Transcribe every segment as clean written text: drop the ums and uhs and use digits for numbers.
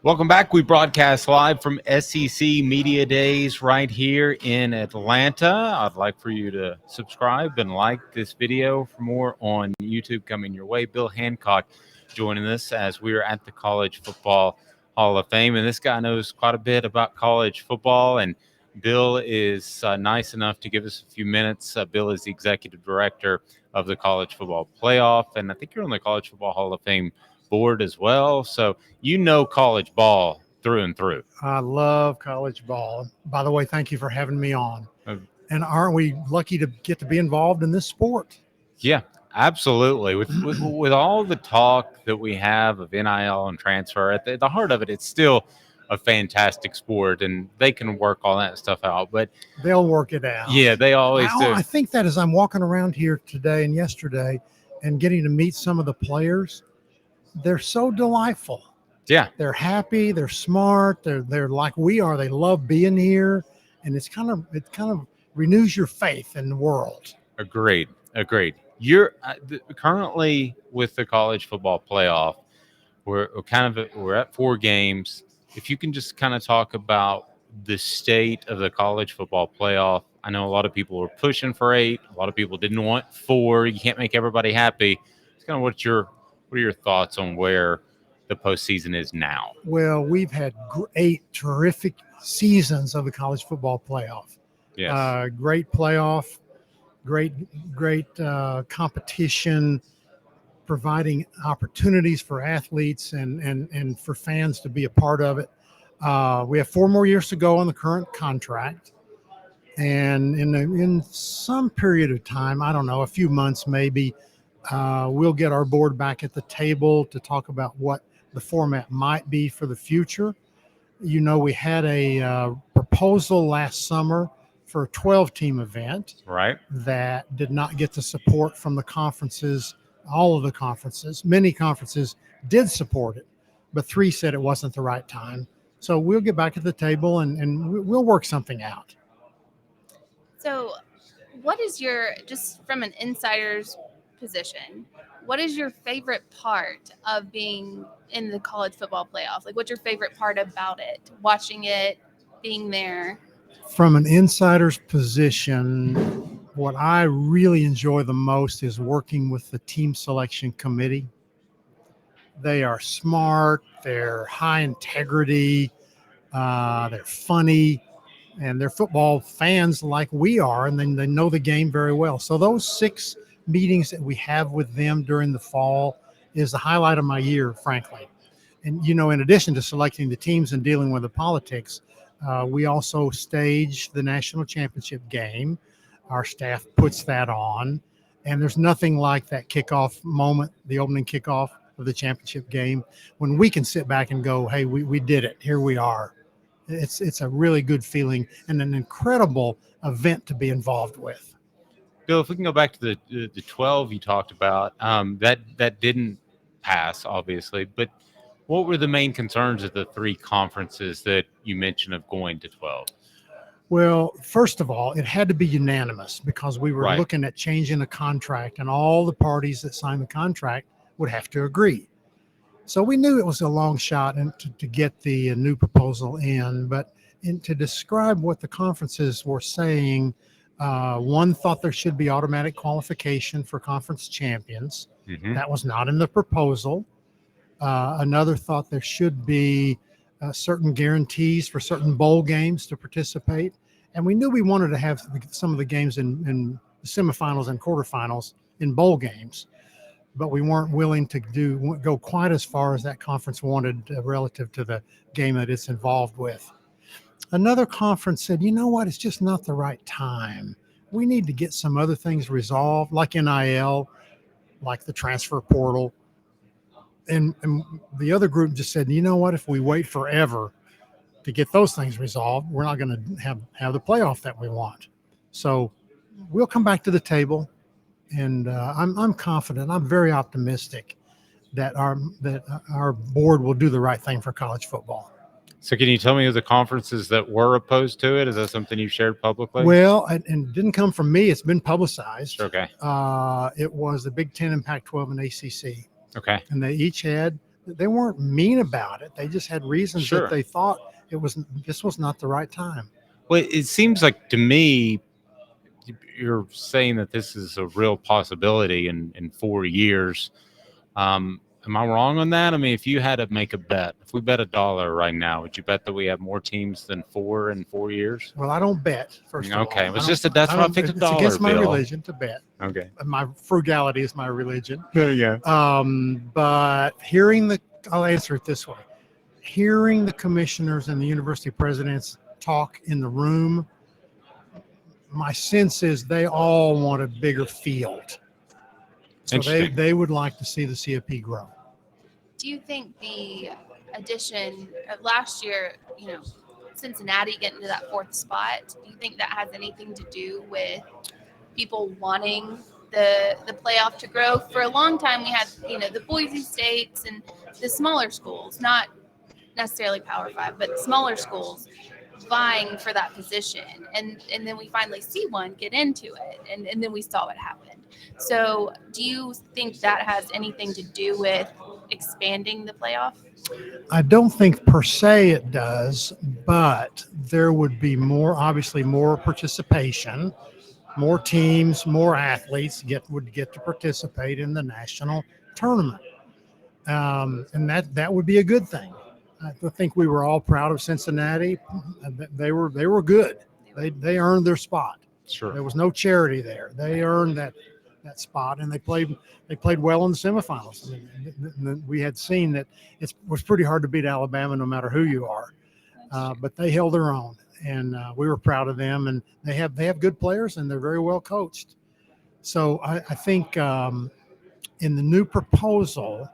Welcome back. We broadcast live from SEC Media Days right here in Atlanta. I'd like for you to subscribe and like this video for more on YouTube coming your way. Bill Hancock joining us as we are at the College Football Hall of Fame. And this guy knows quite a bit about college football. And Bill is nice enough to give us a few minutes. Bill is the executive director of the College Football Playoff. And I think you're on the College Football Hall of Fame board as well, so you know college ball through and through. I love college ball. By the way, thank you for having me on. Uh, And aren't we lucky to get to be involved in this sport? Yeah, absolutely. With all the talk that we have of NIL and transfer, at the heart of it, it's still a fantastic sport, and they can work all that stuff out. But they'll work it out. Yeah, they always do. I think that as I'm walking around here today and yesterday and getting to meet some of the players, they're so delightful. Yeah, they're happy. They're smart. They're like we are. They love being here, and it kind of renews your faith in the world. Agreed. You're currently with the College Football Playoff. We're at 4 games. If you can just kind of talk about the state of the College Football Playoff. I know a lot of people were pushing for 8. A lot of people didn't want 4. You can't make everybody happy. It's kind of what are your thoughts on where the postseason is now? Well, we've had 8 terrific seasons of the College Football Playoff. Yes. Great playoff, great competition, providing opportunities for athletes and for fans to be a part of it. We have 4 more years to go on the current contract. And in some period of time, I don't know, a few months maybe, we'll get our board back at the table to talk about what the format might be for the future. You know, we had a proposal last summer for a 12-team event, right, that did not get the support from the conferences, all of the conferences. Many conferences did support it, but 3 said it wasn't the right time. So we'll get back at the table and we'll work something out. So what is just from an insider's position, what is your favorite part of being in the College Football Playoff? Like, what's your favorite part about it? Watching it, being there? From an insider's position, what I really enjoy the most is working with the team selection committee. They are smart, they're high integrity, they're funny, and they're football fans like we are, and then they know the game very well. So those 6 meetings that we have with them during the fall is the highlight of my year, frankly. And, you know, in addition to selecting the teams and dealing with the politics, we also stage the national championship game. Our staff puts that on, and there's nothing like that kickoff moment, the opening kickoff of the championship game, when we can sit back and go, hey, we did it. Here we are. It's a really good feeling and an incredible event to be involved with. Bill, if we can go back to the 12 you talked about, that didn't pass, obviously, but what were the main concerns of the 3 conferences that you mentioned of going to 12? Well, first of all, it had to be unanimous because we were looking at changing the contract, and all the parties that signed the contract would have to agree. So we knew it was a long shot and to get the new proposal in, but to describe what the conferences were saying, one thought there should be automatic qualification for conference champions. Mm-hmm. That was not in the proposal. Another thought there should be certain guarantees for certain bowl games to participate. And we knew we wanted to have some of the games in the semifinals and quarterfinals in bowl games, but we weren't willing to go quite as far as that conference wanted relative to the game that it's involved with. Another conference said, you know what, it's just not the right time. We need to get some other things resolved, like NIL, like the transfer portal. And the other group just said, you know what, if we wait forever to get those things resolved, we're not going to have the playoff that we want. So we'll come back to the table, and I'm confident, I'm very optimistic that our board will do the right thing for college football. So can you tell me of the conferences that were opposed to it? Is that something you shared publicly? Well, and it didn't come from me. It's been publicized. Okay. It was the Big Ten and Pac-12 and ACC. Okay. And they each had they weren't mean about it. They just had reasons Sure. that they thought this was not the right time. Well, it seems like to me, you're saying that this is a real possibility in 4 years. Am I wrong on that? I mean, if you had to make a bet, if we bet $1 right now, would you bet that we have more teams than 4 in 4 years? Well, I don't bet. First of all, Okay, it was I just don't- that's I why I don't- picked It's $1. against my Bill. religion to bet. Okay. My frugality is my religion. Yeah. But I'll answer it this way: hearing the commissioners and the university presidents talk in the room, my sense is they all want a bigger field. So Interesting. they would like to see the CFP grow. Do you think the addition of last year, Cincinnati getting to that 4th spot, do you think that has anything to do with people wanting the playoff to grow? For a long time, we had, the Boise States and the smaller schools, not necessarily Power 5, but smaller schools vying for that position. And then we finally see one get into it, and then we saw what happened. So do you think that has anything to do with expanding the playoff? I don't think per se it does, but there would be obviously more participation, more teams, more athletes would get to participate in the national tournament. And that would be a good thing. I think we were all proud of Cincinnati. They were good. They earned their spot. Sure. There was no charity there. They earned that spot, and they played well in the semifinals. I mean, we had seen that it was pretty hard to beat Alabama no matter who you are, but they held their own, and we were proud of them. And they have good players, and they're very well coached. So I think in the new proposal,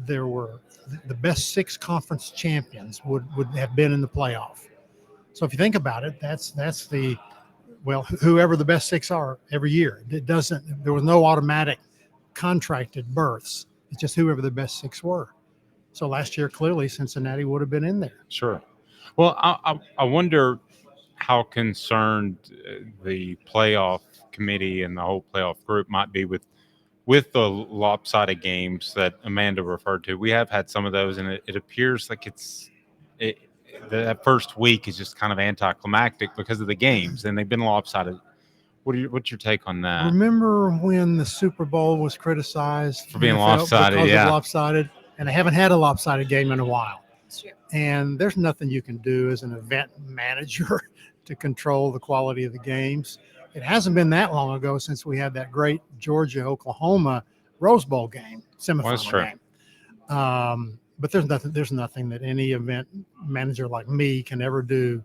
there were the best 6 conference champions would have been in the playoff. So if you think about it, that's whoever the best 6 are every year. There was no automatic contracted berths. It's just whoever the best 6 were. So last year, clearly Cincinnati would have been in there. Sure. Well, I wonder how concerned the playoff committee and the whole playoff group might be with the lopsided games that Amanda referred to. We have had some of those, and it appears like that first week is just kind of anticlimactic because of the games, and they've been lopsided. What's your take on that? Remember when the Super Bowl was criticized For being lopsided, because yeah. of lopsided, and they haven't had a lopsided game in a while. Sure. And there's nothing you can do as an event manager to control the quality of the games. It hasn't been that long ago since we had that great Georgia-Oklahoma Rose Bowl game, semifinal game. But there's nothing that any event manager like me can ever do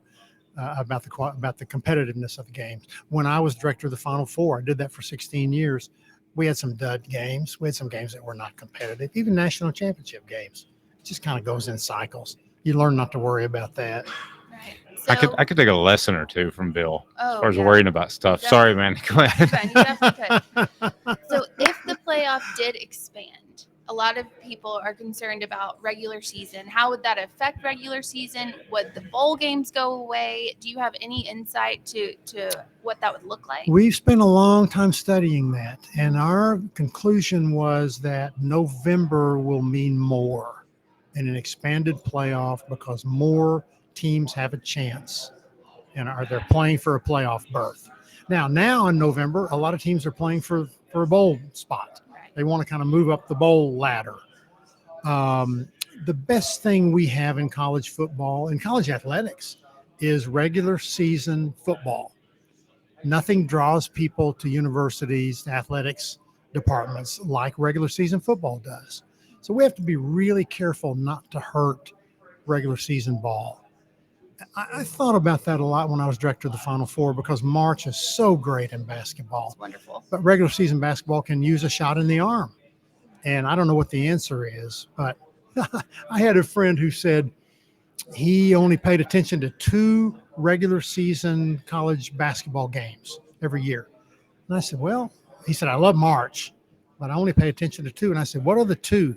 about the competitiveness of the games. When I was director of the Final Four, I did that for 16 years. We had some dud games. We had some games that were not competitive, even national championship games. It just kind of goes in cycles. You learn not to worry about that. Right. I could take a lesson or two from Bill as far as yeah. worrying about stuff. Sorry, man. Go ahead. You definitely could. So if the playoff did expand, a lot of people are concerned about regular season. How would that affect regular season? Would the bowl games go away? Do you have any insight to what that would look like? We've spent a long time studying that, and our conclusion was that November will mean more in an expanded playoff because more teams have a chance and they're playing for a playoff berth. Now in November, a lot of teams are playing for a bowl spot. They want to kind of move up the bowl ladder. The best thing we have in college football and college athletics is regular season football. Nothing draws people to universities, athletics departments like regular season football does. So we have to be really careful not to hurt regular season ball. I thought about that a lot when I was director of the Final Four because March is so great in basketball. It's wonderful. But regular season basketball can use a shot in the arm. And I don't know what the answer is, but I had a friend who said he only paid attention to 2 regular season college basketball games every year. And I said, he said, I love March, but I only pay attention to 2. And I said, what are the 2?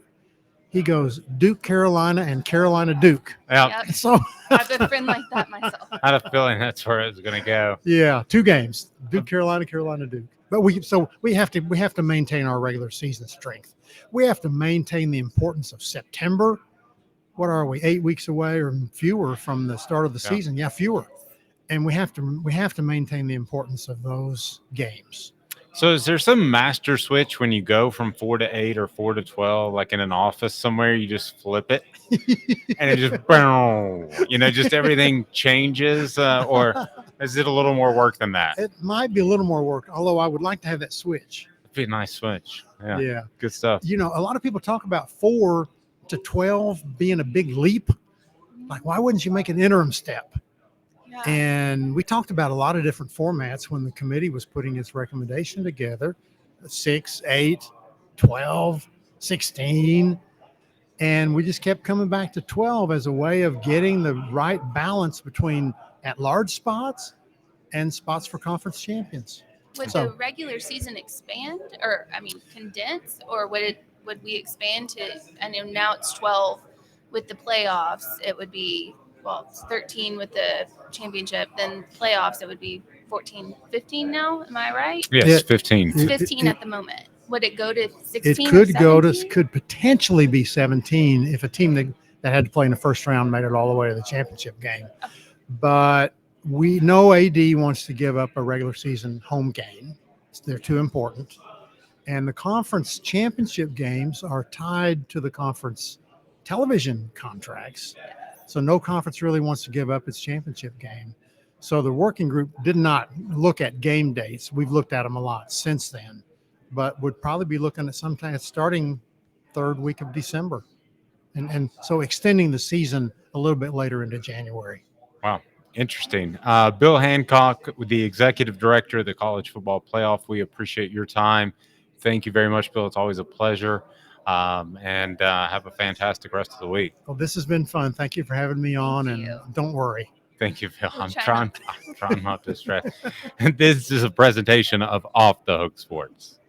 He goes, Duke, Carolina, and Carolina, Duke. Yeah. Yep. So I have a friend like that myself. I had a feeling that's where it was going to go. Yeah, 2 games, Duke, Carolina, Carolina, Duke. But we have to maintain our regular season strength. We have to maintain the importance of September. What are we, 8 weeks away or fewer from the start of the season? Yeah, fewer. And we have to maintain the importance of those games. So is there some master switch when you go from 4 to 8 or 4 to 12, like in an office somewhere, you just flip it and it just, boom, just everything changes? Or is it a little more work than that? It might be a little more work, although I would like to have that switch. It'd be a nice switch. Yeah. Yeah. Good stuff. A lot of people talk about 4 to 12 being a big leap. Like, why wouldn't you make an interim step? Yeah. And we talked about a lot of different formats when the committee was putting its recommendation together: 6, 8, 12, 16. And we just kept coming back to 12 as a way of getting the right balance between at-large spots and spots for conference champions. Would the regular season expand, or condense, or would we expand to? I know now it's 12 with the playoffs. It would be it's 13 with the championship. Then playoffs, it would be 14, 15 now. Am I right? Yes, 15. It's 15 at the moment. Would it go to 16? It could potentially be 17 if a team that had to play in the first round made it all the way to the championship game. Okay. But we know AD wants to give up a regular season home game. They're too important. And the conference championship games are tied to the conference television contracts. So no conference really wants to give up its championship game. So the working group did not look at game dates. We've looked at them a lot since then, but would probably be looking at sometime starting third week of December. And so extending the season a little bit later into January. Wow. Interesting. Bill Hancock, the executive director of the College Football Playoff, we appreciate your time. Thank you very much, Bill. It's always a pleasure. And have a fantastic rest of the week. Well, this has been fun. Thank you for having me on. And don't worry. Thank you, Phil. I'm trying not to stress. This is a presentation of Off the Hook Sports.